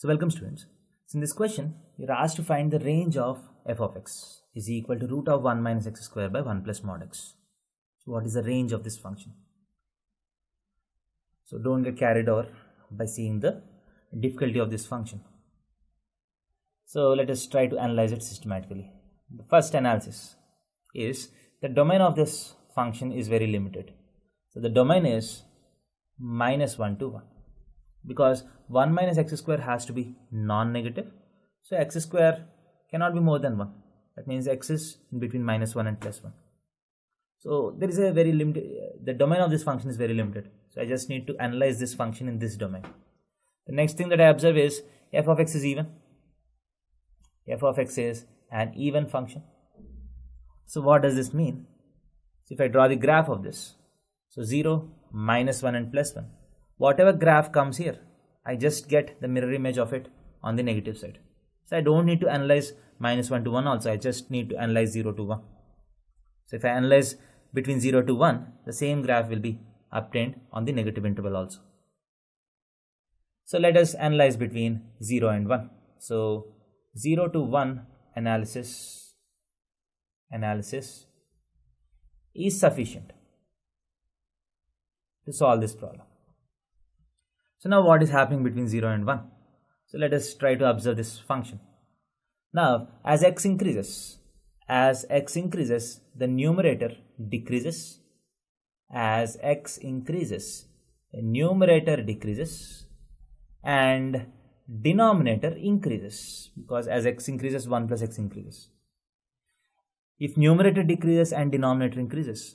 So welcome students. So in this question, you're asked to find the range of f of x is equal to root of 1 minus x square by 1 plus mod x. So what is the range of this function? So don't get carried over by seeing the difficulty of this function. So let us try to analyze it systematically. The first analysis is the domain of this function is very limited. So the domain is minus 1 to 1. Because 1 minus x square has to be non-negative, so x square cannot be more than 1. That means x is in between minus 1 and plus 1. So there is a very limited, the domain of this function is very limited. So I just need to analyze this function in this domain. The next thing that I observe is f of x is even. F of x is an even function. So what does this mean? So if I draw the graph of this, so 0, minus 1 and plus 1. Whatever graph comes here, I just get the mirror image of it on the negative side. So I don't need to analyze minus 1 to 1 also, I just need to analyze 0 to 1. So if I analyze between 0 to 1, the same graph will be obtained on the negative interval also. So let us analyze between 0 and 1. So 0 to 1 analysis is sufficient to solve this problem. So now what is happening between 0 and 1? So let us try to observe this function. Now as x increases, the numerator decreases. As x increases, the numerator decreases and denominator increases, because as x increases, 1 plus x increases. If numerator decreases and denominator increases,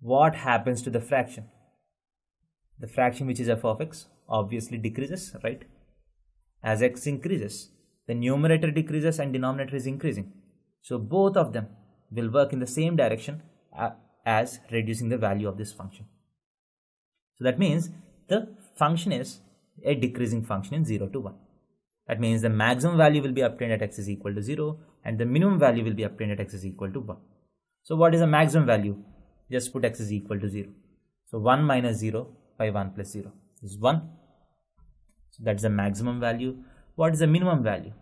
what happens to the fraction? The fraction which is f of x obviously decreases, right? As x increases, the numerator decreases and denominator is increasing. So both of them will work in the same direction as reducing the value of this function. So that means the function is a decreasing function in 0 to 1. That means the maximum value will be obtained at x is equal to 0 and the minimum value will be obtained at x is equal to 1. So what is the maximum value? Just put x is equal to 0. So 1 minus 0 by 1 plus 0 is 1. So that's the maximum value. What is the minimum value?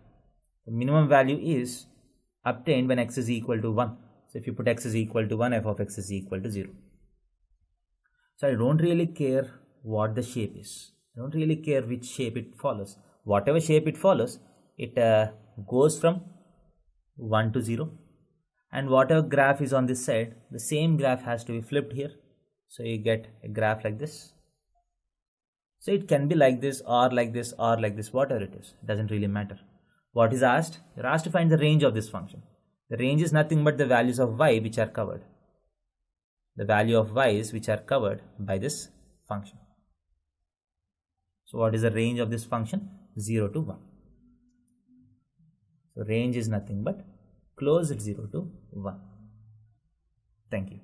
The minimum value is obtained when x is equal to 1. So if you put x is equal to 1, f of x is equal to 0. So I don't really care what the shape is. I don't really care which shape it follows. Whatever shape it follows, it goes from 1 to 0. And whatever graph is on this side, the same graph has to be flipped here. So you get a graph like this. So it can be like this or like this or like this, whatever it is. It doesn't really matter. What is asked? You're asked to find the range of this function. The range is nothing but the values of y which are covered. The value of y's which are covered by this function. So what is the range of this function? 0 to 1. So range is nothing but closed at 0 to 1. Thank you.